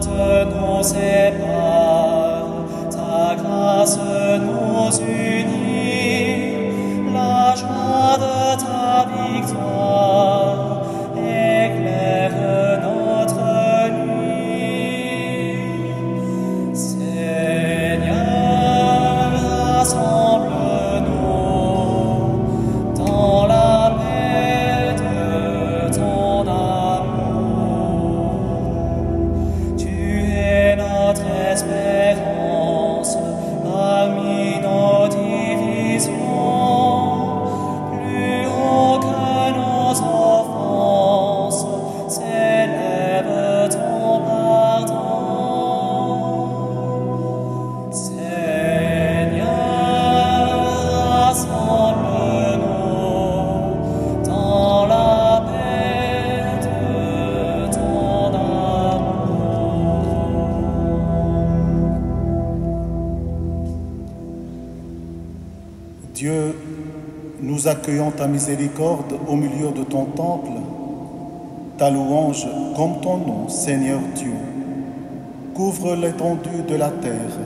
droite nous sépare, ta grâce nous unit, la joie de ta victoire éclaire notre nuit. Seigneur, rassemble-nous dans la paix de ton amour. Tu es notre espérance parmi nos divisions, plus haut que nos offenses s'élève ton pardon. Seigneur, rassemble-nous dans la paix de ton amour. Dieu, nous accueillons ta miséricorde au milieu de ton temple, ta louange comme ton nom, Seigneur Dieu. Couvre l'étendue de la terre,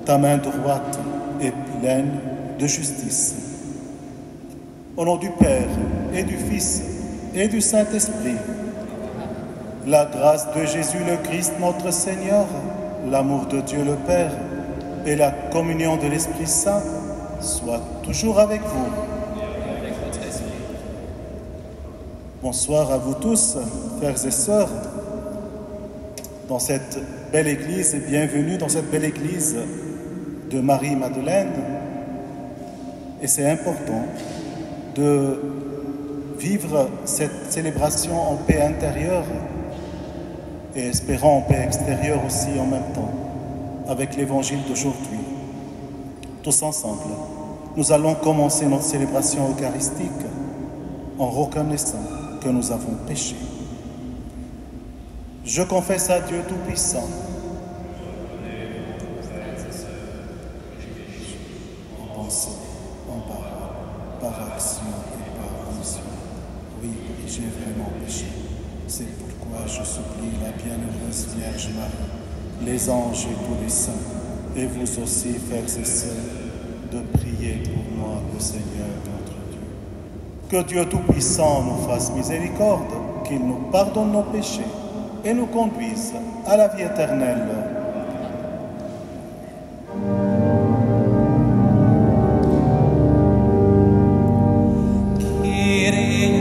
ta main droite est pleine de justice. Au nom du Père et du Fils et du Saint-Esprit, la grâce de Jésus le Christ notre Seigneur, l'amour de Dieu le Père et la communion de l'Esprit Saint soient toujours avec vous. Bonsoir à vous tous, frères et sœurs, dans cette belle église et bienvenue dans cette belle église de Marie-Madeleine. Et c'est important de vivre cette célébration en paix intérieure et espérant en paix extérieure aussi en même temps, avec l'évangile d'aujourd'hui. Tous ensemble, nous allons commencer notre célébration eucharistique en reconnaissant que nous avons péché. Je confesse à Dieu Tout-Puissant, en pensée, en parole, par action et par omission. Oui, j'ai vraiment péché. C'est pourquoi je supplie la bienheureuse Vierge Marie, les anges et tous les saints, et vous aussi, frères et sœurs, de prier pour moi, le Seigneur notre Dieu. Que Dieu Tout-Puissant nous fasse miséricorde, qu'il nous pardonne nos péchés et nous conduise à la vie éternelle. Kyrie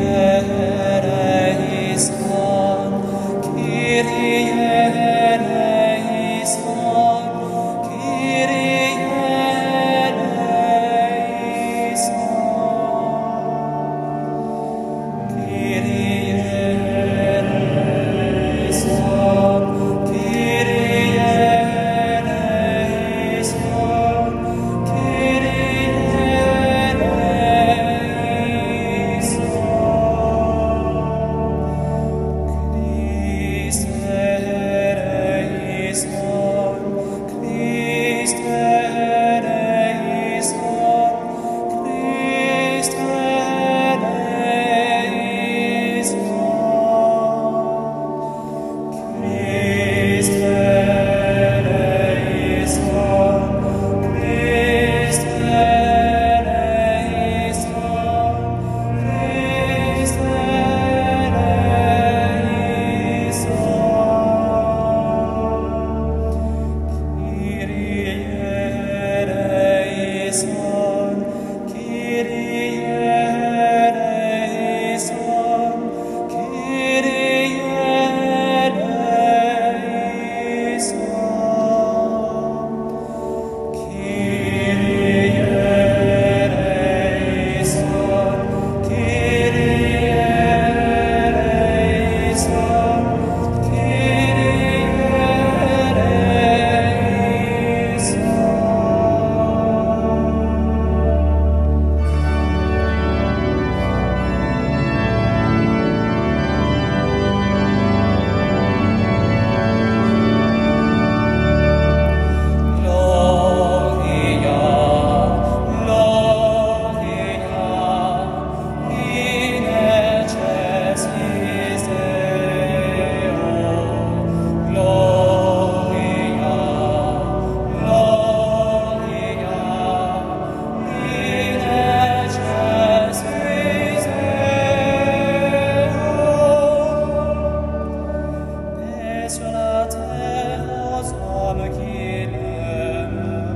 sur la terre aux hommes qui l'aiment.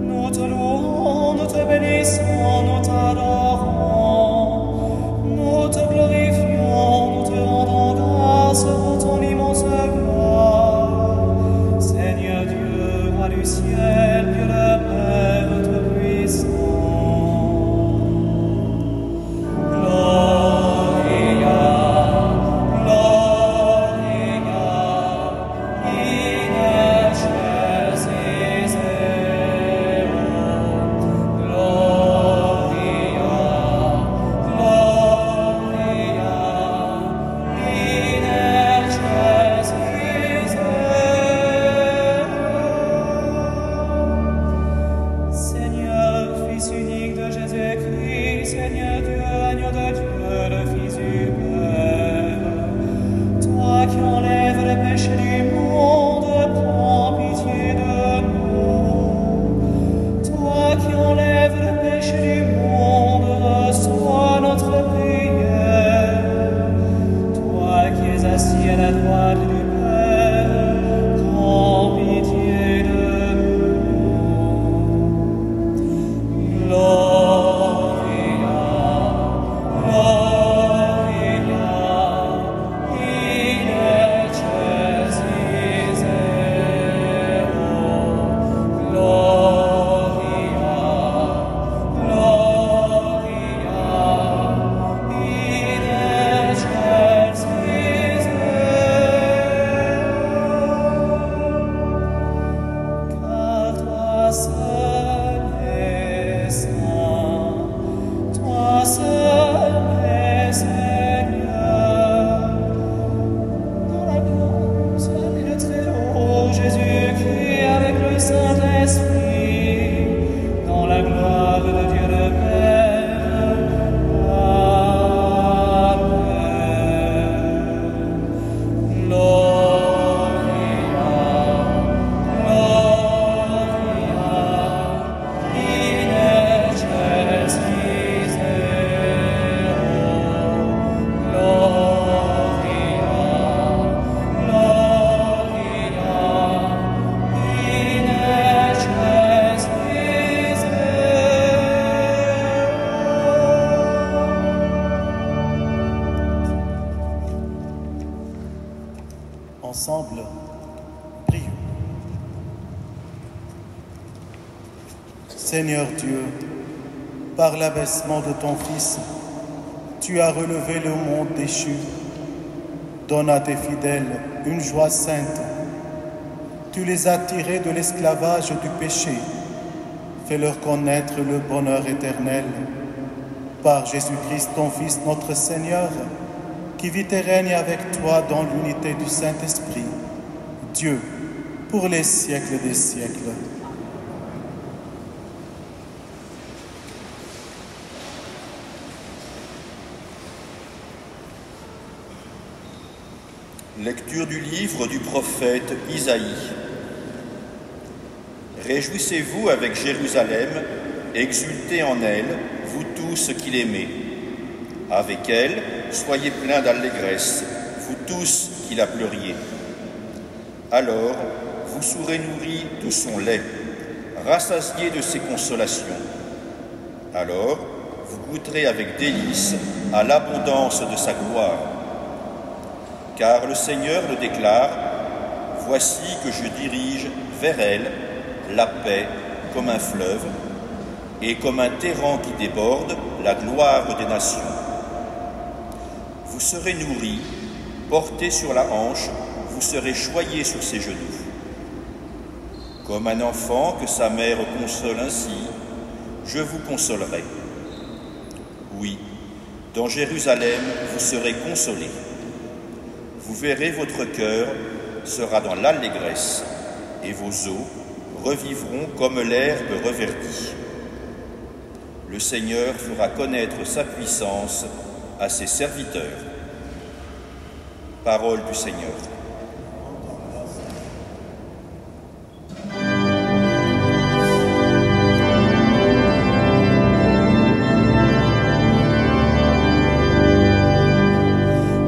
Nous te louons, nous te bénissons, nous t'adorons. Nous te glorifions, nous te rendons grâce pour ton immense gloire. Seigneur Dieu, roi du ciel, Dieu le Père Tout-Puissant. Seigneur Dieu, agneau de Dieu, le Fils du Père, toi qui enlèves le péché du monde, prends pitié de nous. Toi qui enlèves le péché du monde, reçois notre prière. Toi qui es assis à la droite du Père, prends pitié de nous. Jésus-Christ avec le Saint-Esprit, dans la gloire de Dieu le Père. Amen. Gloria, Gloria, in excelsis Deo. Gloria, Gloria, in excelsis Ensemble, prions. Seigneur Dieu, par l'abaissement de ton Fils, tu as relevé le monde déchu. Donne à tes fidèles une joie sainte. Tu les as tirés de l'esclavage du péché. Fais-leur connaître le bonheur éternel. Par Jésus-Christ, ton Fils, notre Seigneur, qui vit et règne avec toi dans l'unité du Saint-Esprit, Dieu, pour les siècles des siècles. Lecture du livre du prophète Isaïe. Réjouissez-vous avec Jérusalem, exultez en elle, vous tous qui l'aimez. Avec elle, soyez pleins d'allégresse, vous tous qui la pleuriez. Alors, vous serez nourris de son lait, rassasiés de ses consolations. Alors, vous goûterez avec délice à l'abondance de sa gloire. Car le Seigneur le déclare, « Voici que je dirige vers elle la paix comme un fleuve, et comme un terrain qui déborde, la gloire des nations. Vous serez nourris, portés sur la hanche, vous serez choyés sur ses genoux. Comme un enfant que sa mère console ainsi, je vous consolerai. Oui, dans Jérusalem, vous serez consolés. Vous verrez, votre cœur sera dans l'allégresse, et vos os revivront comme l'herbe reverdie. Le Seigneur fera connaître sa puissance à ses serviteurs. Parole du Seigneur.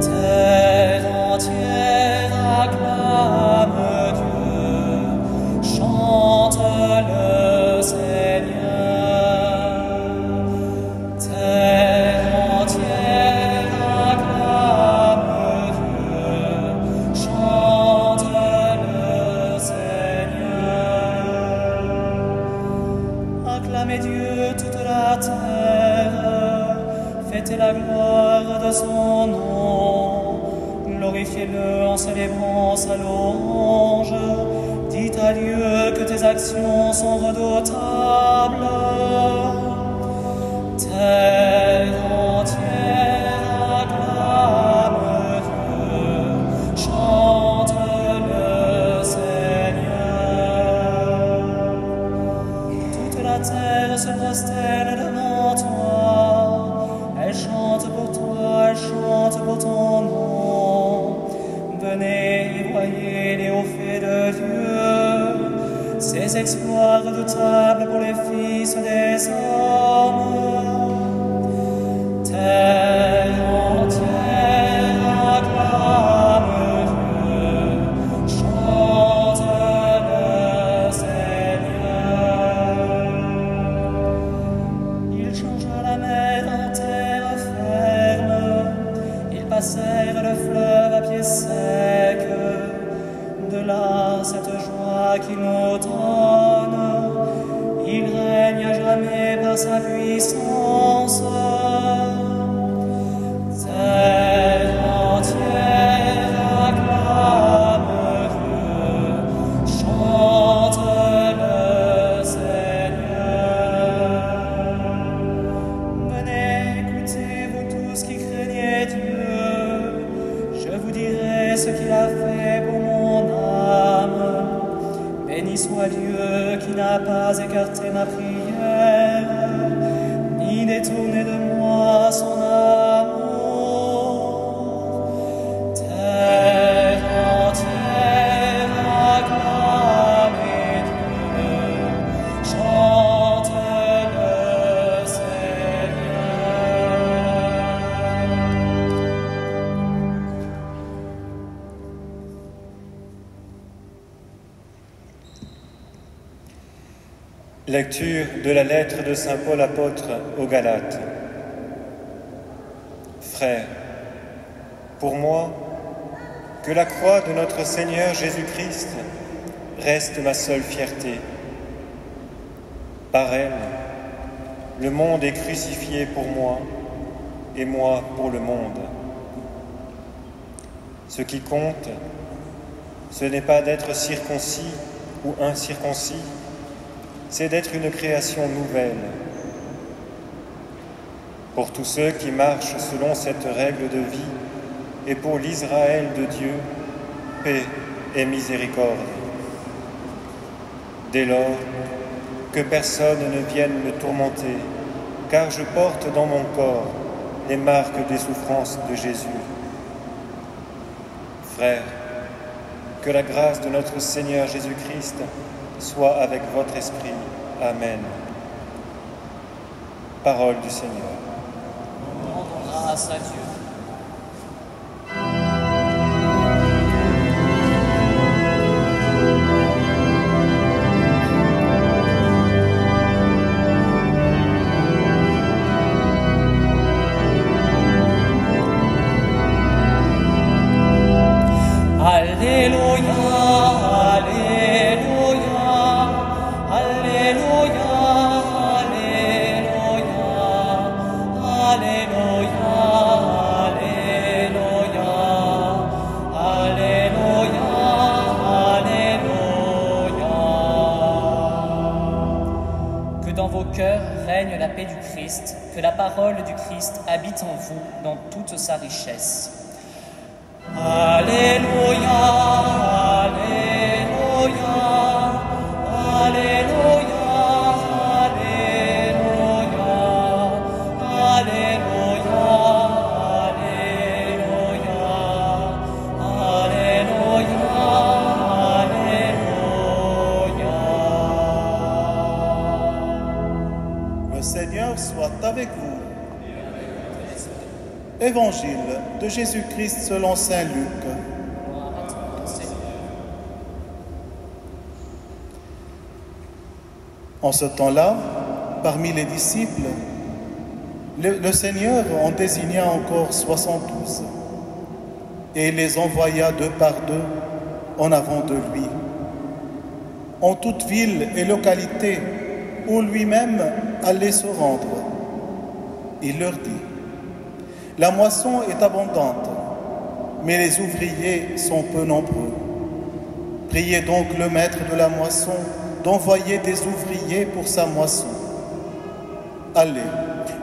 Terre entière acclame célébrant sa louange, dis à Dieu que tes actions sont redoutables. Terre entière acclame Dieu, chante le Seigneur. Toute la terre se prosterne devant toi, elle chante pour toi, elle chante pour ton nom. Venez et voyez les hauts faits de Dieu, ses exploits redoutables pour les fils des hommes. Terre entière acclame Dieu, chante le Seigneur. Il changea la mer en terre ferme, ils passèrent le fleuve à pied sec. De là cette joie qu'il nous donne, il règne à jamais par sa puissance. Terre entière acclame Dieu, chante le Seigneur. Venez, écoutez, vous tous qui craignez Dieu, je vous dirai ce qu'il a fait pour mon âme. Béni soit Dieu qui n'a pas écarté ma prière, ni détourné de moi son amour. Terre entière acclame Dieu, chante le Seigneur. Lecture de la lettre de saint Paul apôtre aux Galates. Frères, pour moi, que la croix de notre Seigneur Jésus-Christ reste ma seule fierté. Par elle, le monde est crucifié pour moi et moi pour le monde. Ce qui compte, ce n'est pas d'être circoncis ou incirconcis, c'est d'être une création nouvelle. Pour tous ceux qui marchent selon cette règle de vie et pour l'Israël de Dieu, paix et miséricorde. Dès lors, que personne ne vienne me tourmenter, car je porte dans mon corps les marques des souffrances de Jésus. Frères, que la grâce de notre Seigneur Jésus-Christ soit avec votre esprit. Amen. Parole du Seigneur. Rendons grâce à Dieu. Règne la paix du Christ, que la parole du Christ habite en vous dans toute sa richesse. Alléluia, Alléluia, Alléluia, Alléluia, Alléluia, Alléluia, Alléluia. Le Seigneur soit avec vous. Évangile de Jésus-Christ selon saint Luc. En ce temps-là, parmi les disciples, le Seigneur en désigna encore 72 et les envoya deux par deux en avant de lui, en toute ville et localité où lui-même allait se rendre. Il leur dit: la moisson est abondante, mais les ouvriers sont peu nombreux. Priez donc le maître de la moisson d'envoyer des ouvriers pour sa moisson. Allez,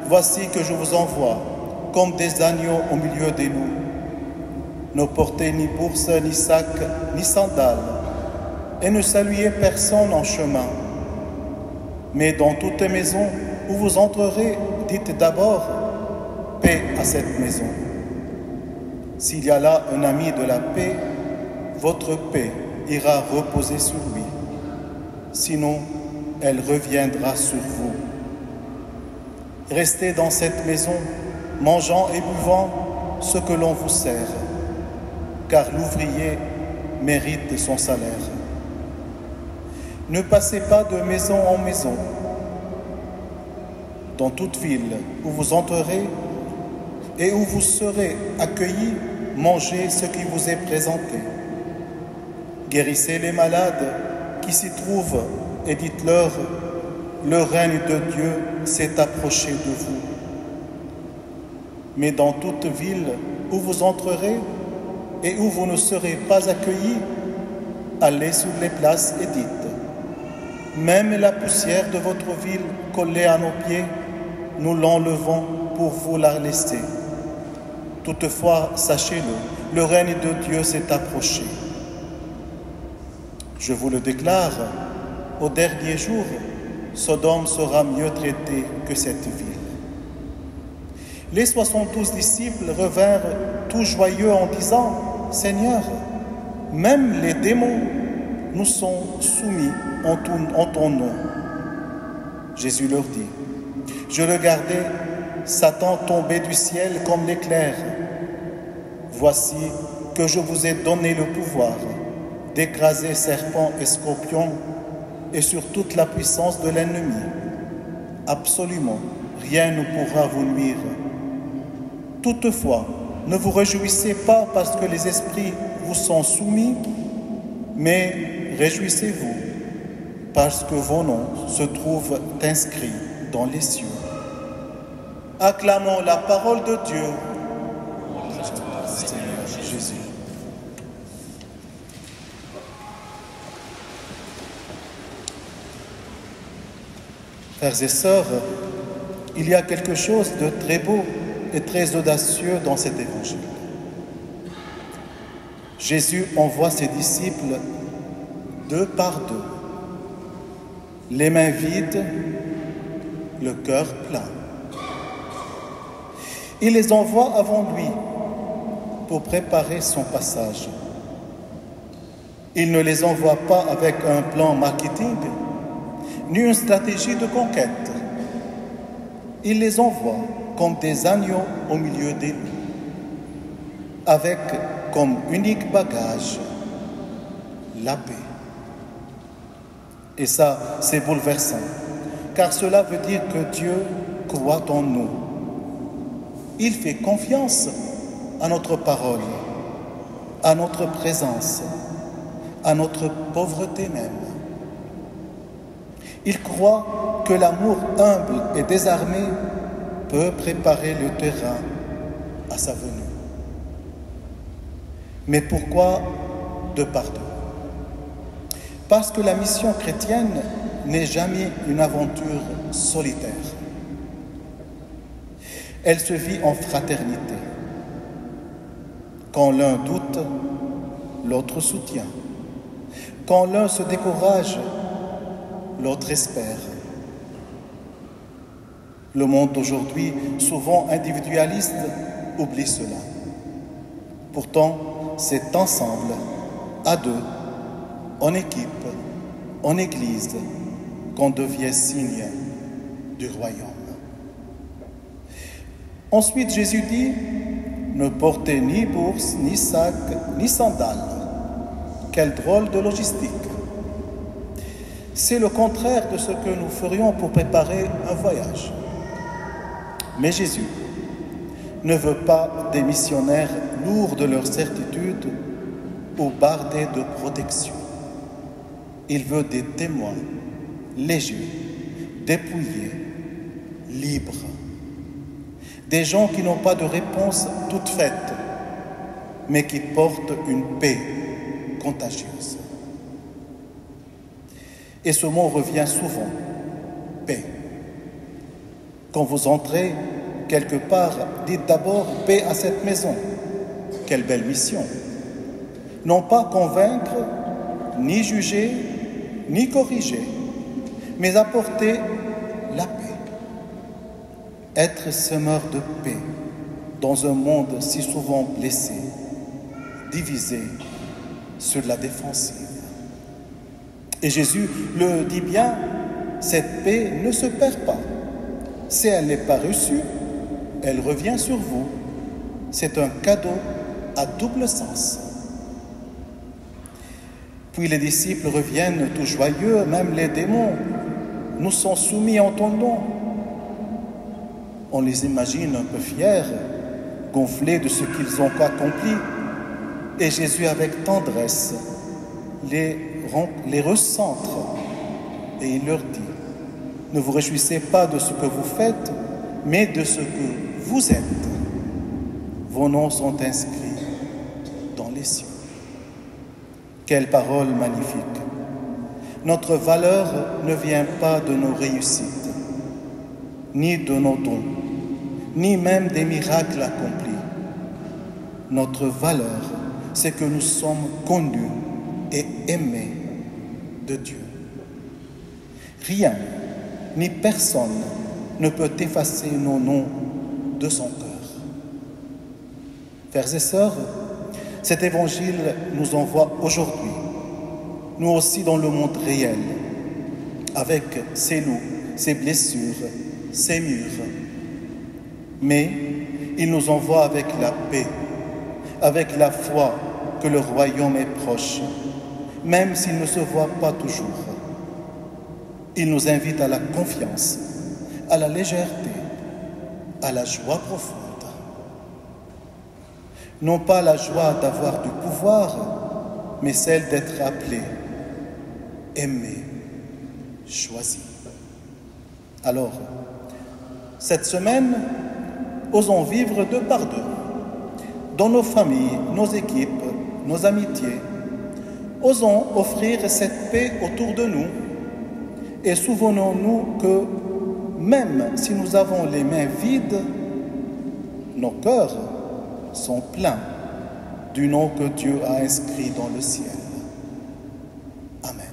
voici que je vous envoie, comme des agneaux au milieu des loups. Ne portez ni bourse, ni sac, ni sandales, et ne saluez personne en chemin. Mais dans toute maison où vous entrerez, dites d'abord « Paix à cette maison ». S'il y a là un ami de la paix, votre paix ira reposer sur lui. Sinon, elle reviendra sur vous. Restez dans cette maison, mangeant et buvant ce que l'on vous sert, car l'ouvrier mérite son salaire. Ne passez pas de maison en maison. Dans toute ville où vous entrerez et où vous serez accueillis, mangez ce qui vous est présenté. Guérissez les malades qui s'y trouvent et dites-leur, le règne de Dieu s'est approché de vous. Mais dans toute ville où vous entrerez et où vous ne serez pas accueillis, allez sur les places et dites, même la poussière de votre ville collée à nos pieds, nous l'enlevons pour vous la laisser. Toutefois, sachez-le, le règne de Dieu s'est approché. Je vous le déclare, au dernier jour, Sodome sera mieux traitée que cette ville. Les 72 disciples revinrent tout joyeux en disant, « Seigneur, même les démons nous sont soumis en ton nom. » Jésus leur dit, « Je regardais Satan tomber du ciel comme l'éclair. Voici que je vous ai donné le pouvoir d'écraser serpents et scorpions et sur toute la puissance de l'ennemi. Absolument, rien ne pourra vous nuire. Toutefois, ne vous réjouissez pas parce que les esprits vous sont soumis, mais réjouissez-vous parce que vos noms se trouvent inscrits dans les cieux. » Acclamons la parole de Dieu. Seigneur Jésus. Frères et sœurs, il y a quelque chose de très beau et très audacieux dans cet évangile. Jésus envoie ses disciples deux par deux, les mains vides, le cœur plein. Il les envoie avant lui pour préparer son passage. Il ne les envoie pas avec un plan marketing, ni une stratégie de conquête. Il les envoie comme des agneaux au milieu des loups, avec comme unique bagage la paix. Et ça, c'est bouleversant, car cela veut dire que Dieu croit en nous. Il fait confiance à notre parole, à notre présence, à notre pauvreté même. Il croit que l'amour humble et désarmé peut préparer le terrain à sa venue. Mais pourquoi de pardon? Parce que la mission chrétienne n'est jamais une aventure solitaire. Elle se vit en fraternité. Quand l'un doute, l'autre soutient. Quand l'un se décourage, l'autre espère. Le monde d'aujourd'hui, souvent individualiste, oublie cela. Pourtant, c'est ensemble, à deux, en équipe, en Église, qu'on devient signe du royaume. Ensuite, Jésus dit, ne portez ni bourse, ni sac, ni sandales. Quelle drôle de logistique. C'est le contraire de ce que nous ferions pour préparer un voyage. Mais Jésus ne veut pas des missionnaires lourds de leurs certitudes ou bardés de protection. Il veut des témoins légers, dépouillés, libres. Des gens qui n'ont pas de réponse toute faite, mais qui porte une paix contagieuse. Et ce mot revient souvent, paix. Quand vous entrez quelque part, dites d'abord paix à cette maison. Quelle belle mission! Non pas convaincre, ni juger, ni corriger, mais apporter la paix. Être semeur de paix dans un monde si souvent blessé, divisé, sur la défensive. Et Jésus le dit bien, cette paix ne se perd pas. Si elle n'est pas reçue, elle revient sur vous. C'est un cadeau à double sens. Puis les disciples reviennent tout joyeux, même les démons nous sont soumis en ton nom. On les imagine un peu fiers, gonflés de ce qu'ils ont accompli. Et Jésus, avec tendresse, les recentre et il leur dit, ne vous réjouissez pas de ce que vous faites, mais de ce que vous êtes. Vos noms sont inscrits dans les cieux. Quelle parole magnifique! Notre valeur ne vient pas de nos réussites, ni de nos dons, ni même des miracles accomplis. Notre valeur, c'est que nous sommes connus et aimés de Dieu. Rien, ni personne ne peut effacer nos noms de son cœur. Frères et sœurs, cet évangile nous envoie aujourd'hui, nous aussi dans le monde réel, avec ses loups, ses blessures, ses murs. Mais il nous envoie avec la paix, avec la foi que le royaume est proche, même s'il ne se voit pas toujours. Il nous invite à la confiance, à la légèreté, à la joie profonde. Non pas la joie d'avoir du pouvoir, mais celle d'être appelé, aimé, choisi. Alors, cette semaine, osons vivre deux par deux, dans nos familles, nos équipes, nos amitiés. Osons offrir cette paix autour de nous et souvenons-nous que même si nous avons les mains vides, nos cœurs sont pleins du nom que Dieu a inscrit dans le ciel. Amen.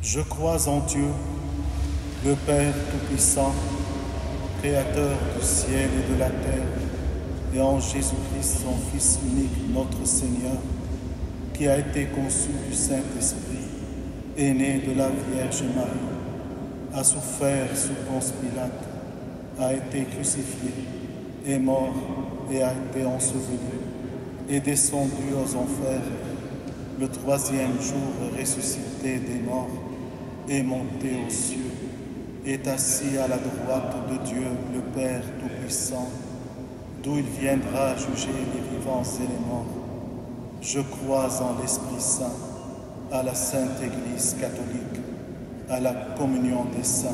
Je crois en Dieu, le Père Tout-Puissant, Créateur du ciel et de la terre, et en Jésus-Christ, son Fils unique, notre Seigneur, qui a été conçu du Saint-Esprit, est né de la Vierge Marie, a souffert sous Ponce Pilate, a été crucifié, est mort et a été enseveli, est descendu aux enfers, le troisième jour ressuscité des morts, est monté aux cieux, est assis à la droite de Dieu, le Père Tout-Puissant, d'où il viendra juger les vivants et les morts. Je crois en l'Esprit Saint, à la Sainte Église catholique, à la communion des saints,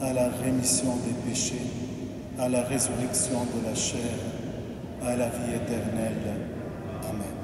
à la rémission des péchés, à la résurrection de la chair, à la vie éternelle. Amen.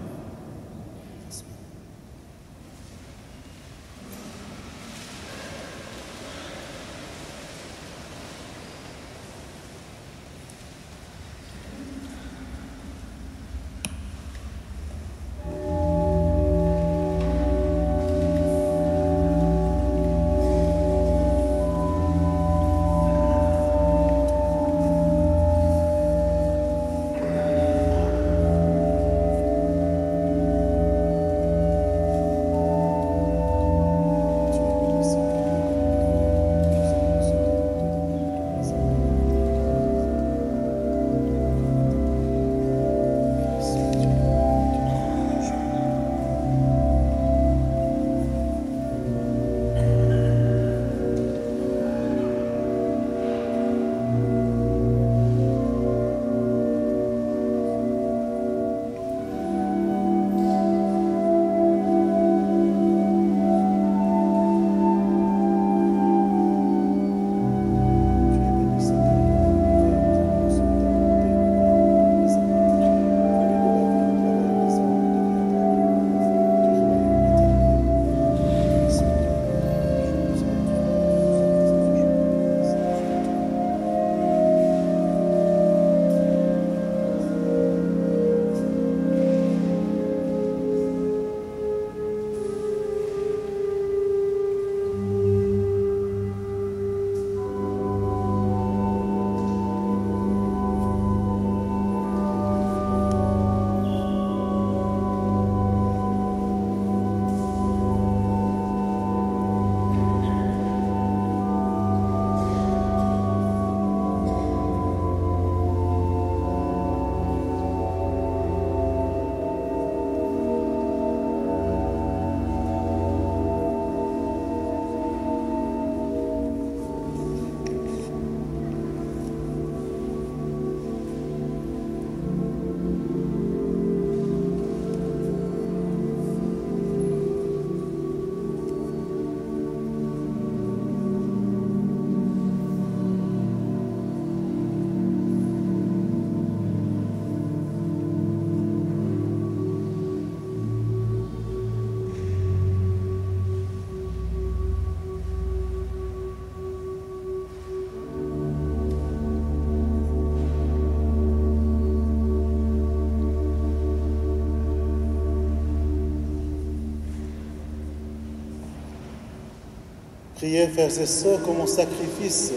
Priez, frères et sœurs, que mon sacrifice,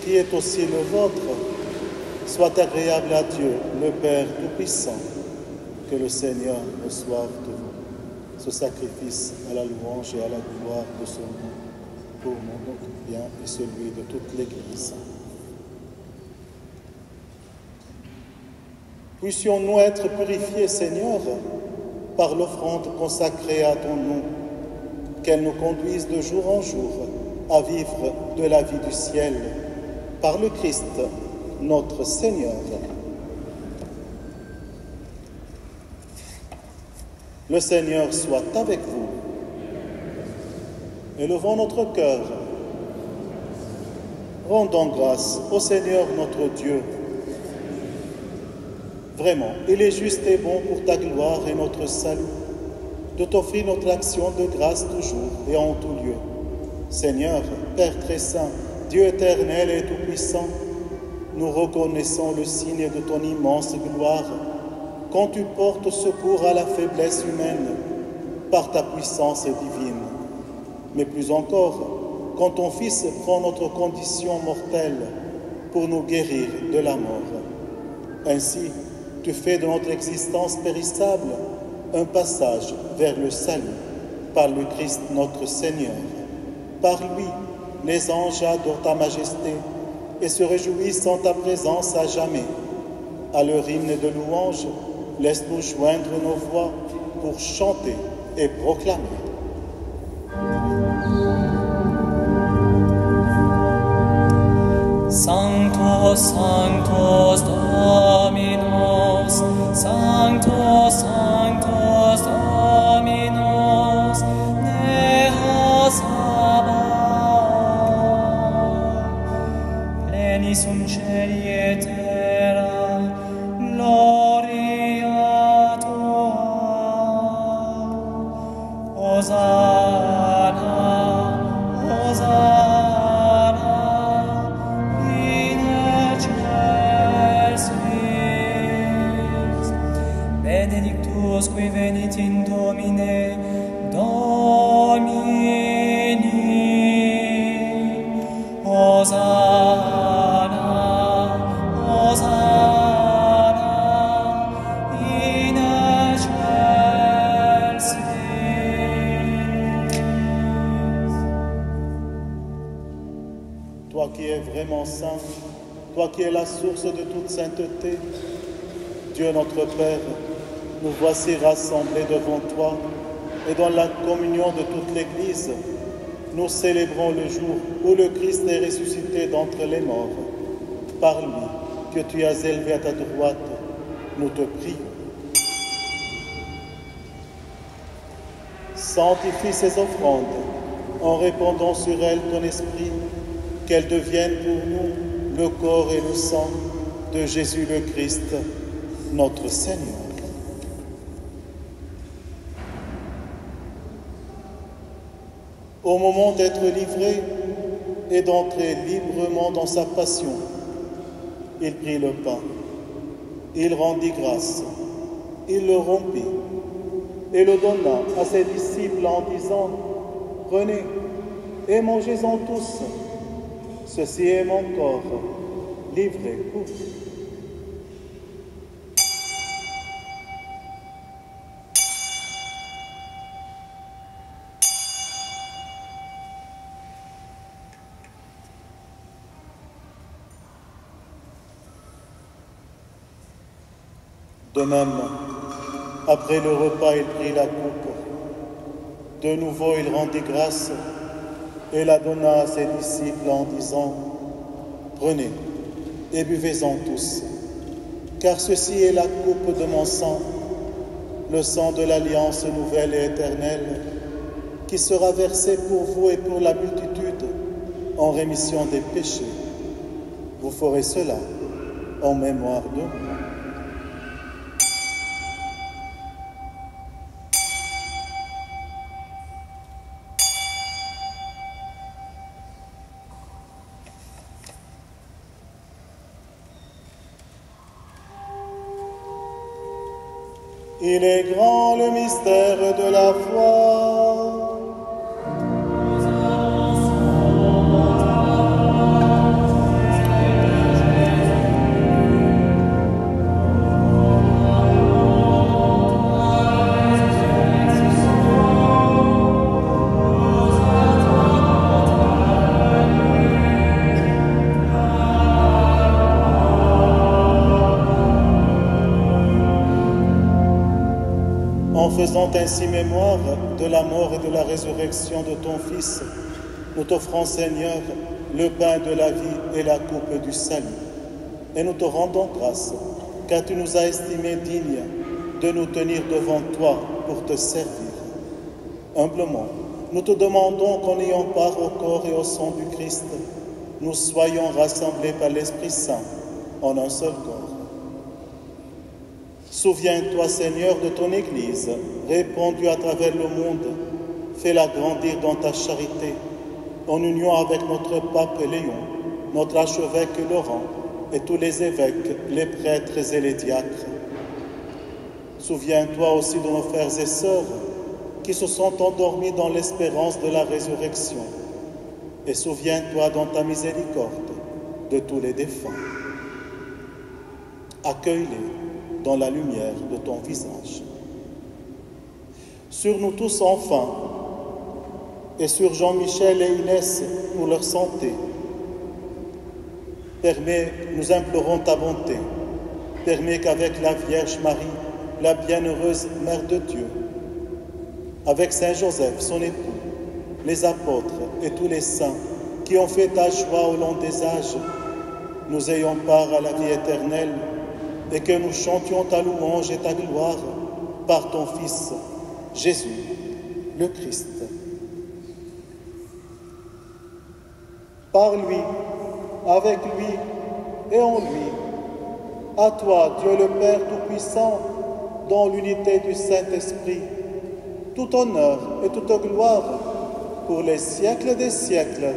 qui est aussi le vôtre, soit agréable à Dieu, le Père Tout-Puissant. Que le Seigneur reçoive de vous ce sacrifice à la louange et à la gloire de son nom, pour mon bien et celui de toute l'Église. Puissions-nous être purifiés, Seigneur, par l'offrande consacrée à ton nom, qu'elle nous conduise de jour en jour à vivre de la vie du ciel, par le Christ, notre Seigneur. Le Seigneur soit avec vous. Élevons notre cœur. Rendons grâce au Seigneur notre Dieu. Vraiment, il est juste et bon pour ta gloire et notre salut de t'offrir notre action de grâce toujours et en tout lieu. Seigneur, Père très saint, Dieu éternel et tout-puissant, nous reconnaissons le signe de ton immense gloire quand tu portes secours à la faiblesse humaine par ta puissance divine. Mais plus encore, quand ton Fils prend notre condition mortelle pour nous guérir de la mort. Ainsi, tu fais de notre existence périssable un passage vers le salut par le Christ notre Seigneur. Par lui, les anges adorent ta majesté et se réjouissent en ta présence à jamais. À leur hymne de louange, laisse-nous joindre nos voix pour chanter et proclamer. Sanctus, Sanctus Dominus, Sanctus, Sanctus Dominus, Deus Sabaoth, pleni sunt celi et terra, gloria tua. Hosanna, Hosanna, in excelsis. Benedictus qui venit in Domine, Domini. Hosanna, Hosanna, in excelsis. Toi qui es vraiment saint, toi qui es la source de toute sainteté, Dieu notre Père, nous voici rassemblés devant toi et dans la communion de toute l'Église, nous célébrons le jour où le Christ est ressuscité d'entre les morts. Par lui, que tu as élevé à ta droite, nous te prions. Sanctifie ces offrandes en répandant sur elles ton esprit, qu'elles deviennent pour nous le corps et le sang de Jésus le Christ, notre Seigneur. Au moment d'être livré et d'entrer librement dans sa passion, il prit le pain, il rendit grâce, il le rompit et le donna à ses disciples en disant « Prenez et mangez-en tous, ceci est mon corps, livré pour vous. » De même, après le repas, il prit la coupe. De nouveau, il rendit grâce et la donna à ses disciples en disant « Prenez et buvez-en tous, car ceci est la coupe de mon sang, le sang de l'alliance nouvelle et éternelle, qui sera versé pour vous et pour la multitude en rémission des péchés. Vous ferez cela en mémoire de moi. » Il est grand le mystère de la foi. En faisant ainsi mémoire de la mort et de la résurrection de ton Fils, nous t'offrons, Seigneur, le pain de la vie et la coupe du salut. Et nous te rendons grâce, car tu nous as estimés dignes de nous tenir devant toi pour te servir. Humblement, nous te demandons qu'en ayant part au corps et au sang du Christ, nous soyons rassemblés par l'Esprit Saint en un seul corps. Souviens-toi, Seigneur, de ton Église, répandue à travers le monde. Fais-la grandir dans ta charité, en union avec notre pape Léon, notre archevêque Laurent et tous les évêques, les prêtres et les diacres. Souviens-toi aussi de nos frères et sœurs qui se sont endormis dans l'espérance de la résurrection. Et souviens-toi dans ta miséricorde de tous les défunts. Accueille-les dans la lumière de ton visage. Sur nous tous enfin, et sur Jean-Michel et Inès pour leur santé, permets, nous implorons ta bonté, permets qu'avec la Vierge Marie, la bienheureuse Mère de Dieu, avec Saint Joseph, son époux, les apôtres et tous les saints qui ont fait ta joie au long des âges, nous ayons part à la vie éternelle et que nous chantions ta louange et ta gloire par ton Fils, Jésus, le Christ. Par lui, avec lui et en lui, à toi, Dieu le Père Tout-Puissant, dans l'unité du Saint-Esprit, tout honneur et toute gloire pour les siècles des siècles.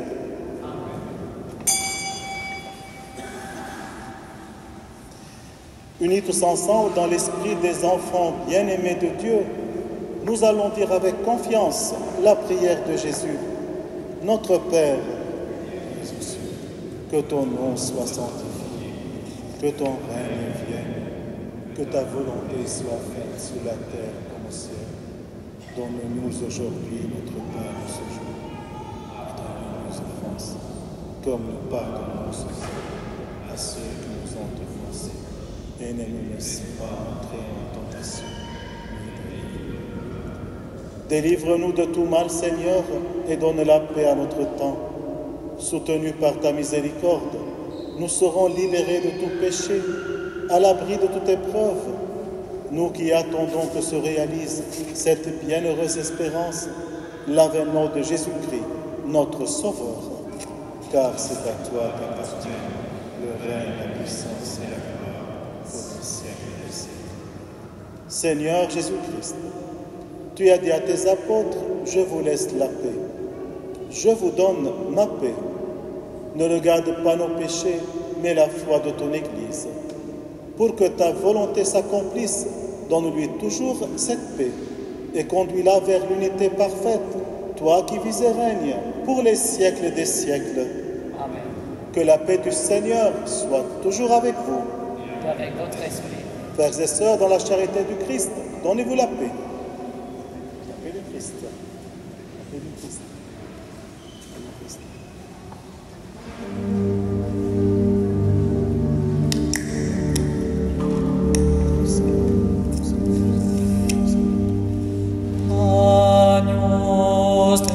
Unis tous ensemble dans l'esprit des enfants bien-aimés de Dieu, nous allons dire avec confiance la prière de Jésus. Notre Père, que ton nom soit sanctifié, que ton règne vienne, que ta volonté soit faite sur la terre comme au ciel. Donne-nous aujourd'hui notre pain de ce jour. Pardonne-nous nos offenses, comme nous pardonnons à ceux qui nous ont offensés. Et ne nous laisse pas entrer en tentation. Délivre-nous de tout mal, Seigneur, et donne la paix à notre temps. Soutenus par ta miséricorde, nous serons libérés de tout péché, à l'abri de toute épreuve. Nous qui attendons que se réalise cette bienheureuse espérance, l'avènement de Jésus-Christ, notre Sauveur. Car c'est à toi qu'appartient le règne, la puissance et la gloire pour les siècles des siècles. Seigneur Jésus-Christ, tu as dit à tes apôtres, je vous laisse la paix. Je vous donne ma paix. Ne regarde pas nos péchés, mais la foi de ton Église. Pour que ta volonté s'accomplisse, donne-lui toujours cette paix et conduis-la vers l'unité parfaite, toi qui vis et règnes pour les siècles des siècles. Amen. Que la paix du Seigneur soit toujours avec vous. Et avec votre esprit. Frères et sœurs, dans la charité du Christ, donnez-vous la paix. La paix du Christ. La paix du Christ. La paix du Christ. Agnus Dei,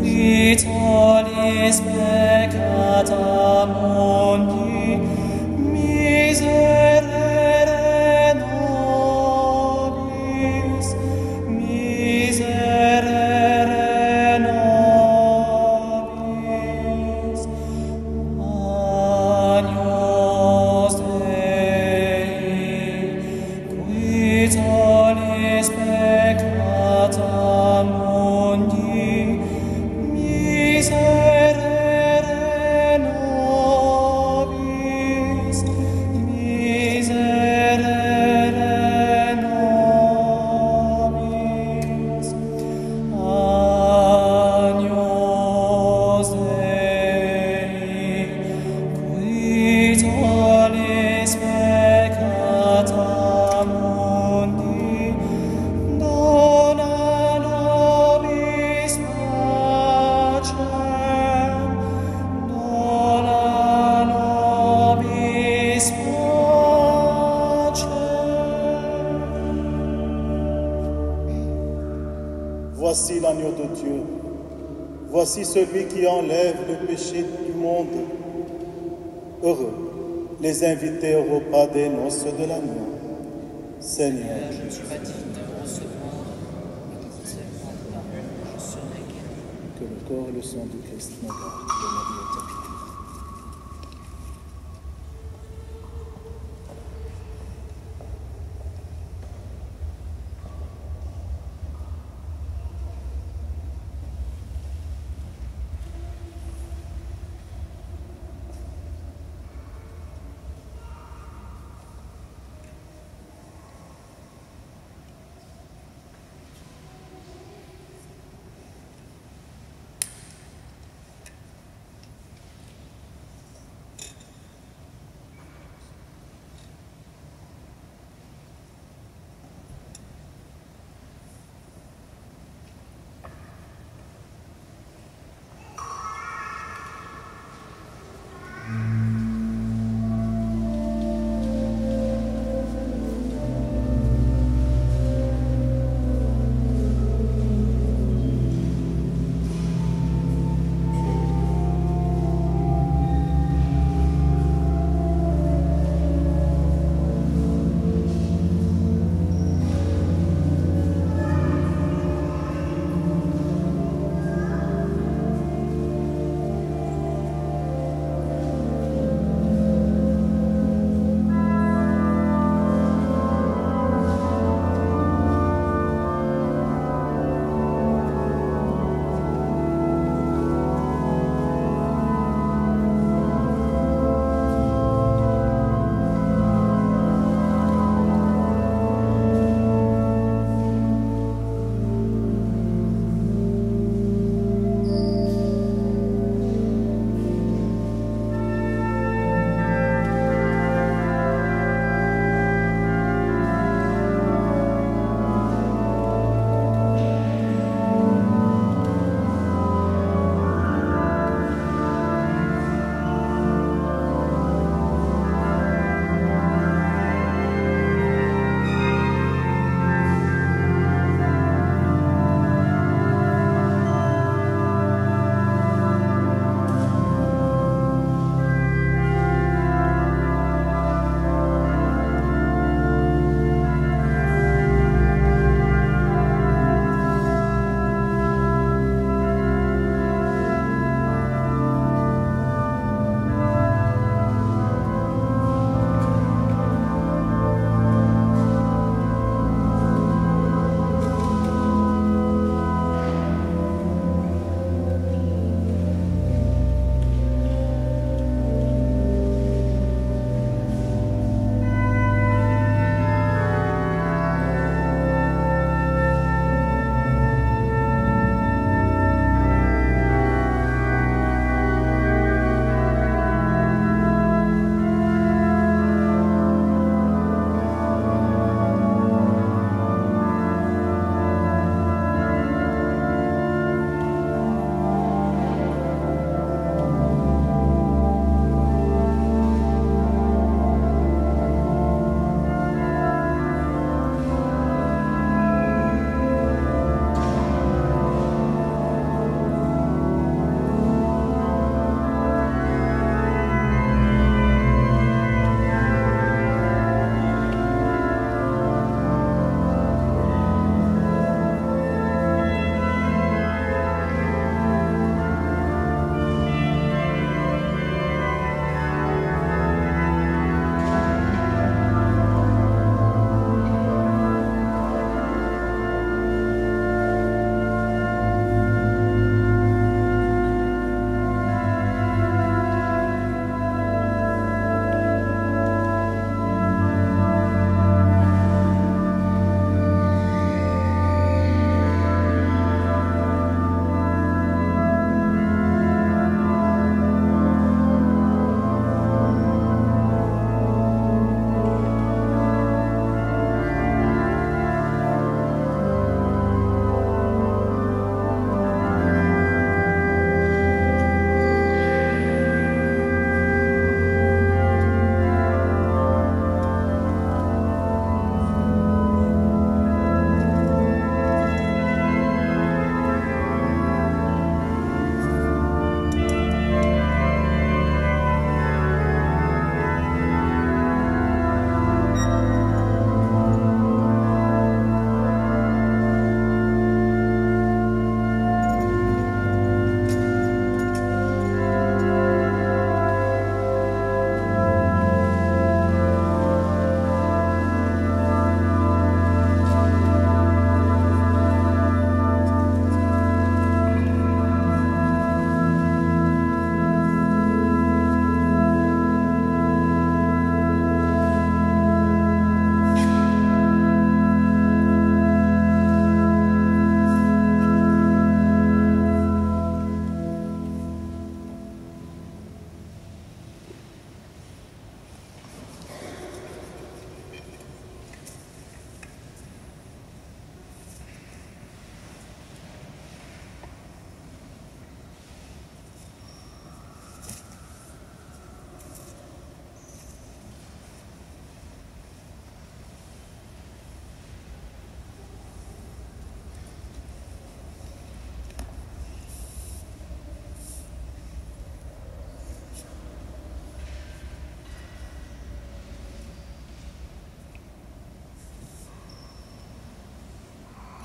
qui tollis peccata mundi, miserere nobis, miserere nobis. Agnus Dei, qui tollis peccata mundi, miserere nobis, miserere nobis. Agnus Dei, qui tollis peccata mundi, dona nobis pacem, dona nobis pacem. Voici l'agneau de Dieu. Voici celui qui enlève le péché du monde. Heureux les invités au repas des noces de l'agneau. Seigneur, Je ne suis pas digne de recevoir et de vous avoir parole, je serai guéri. que le corps et le sang du Christ nous gardent de la vie éternelle.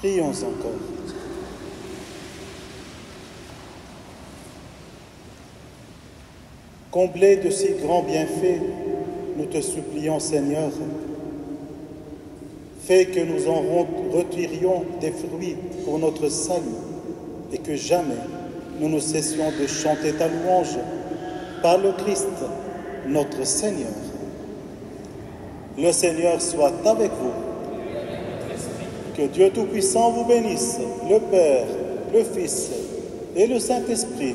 Prions encore. Comblé de si grands bienfaits, nous te supplions, Seigneur, fais que nous en retirions des fruits pour notre salut et que jamais nous ne cessions de chanter ta louange par le Christ, notre Seigneur. Le Seigneur soit avec vous. Que Dieu Tout-Puissant vous bénisse, le Père, le Fils et le Saint-Esprit.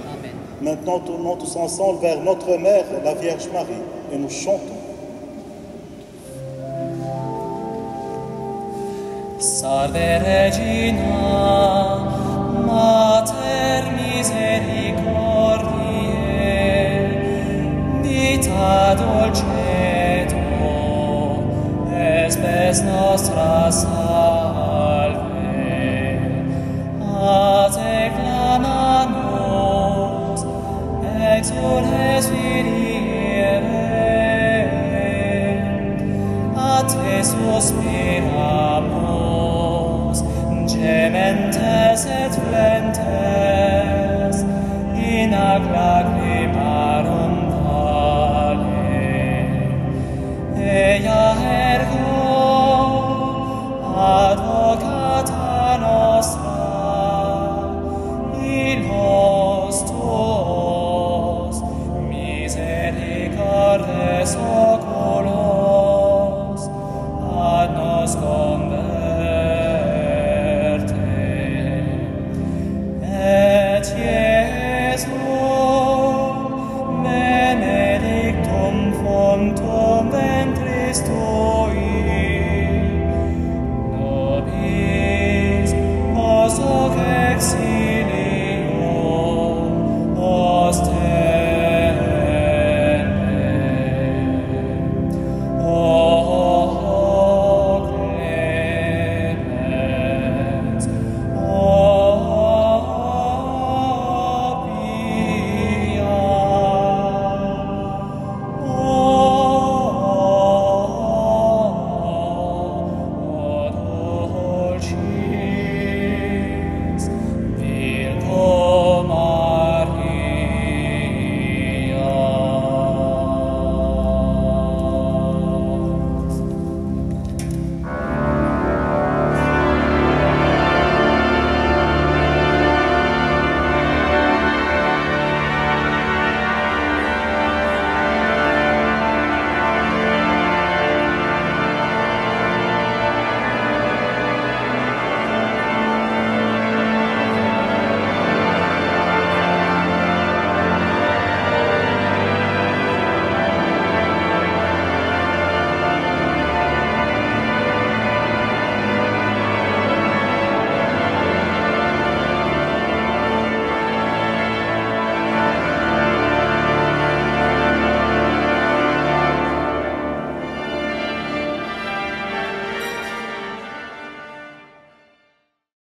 Amen. Maintenant, tournons tous ensemble vers notre Mère, la Vierge Marie, et nous chantons. Salve Regina, Mater misericordiae, vita dulcedo, espes nostra salve. A te clamamus, exules Kyrie, a te suspiramus, gementes et flentes, in ac lacrimarum vale. Ea ergo, advocata nostra, illos tuos, misericordes oculos, ad nos converte. Et Iesu benedictum functum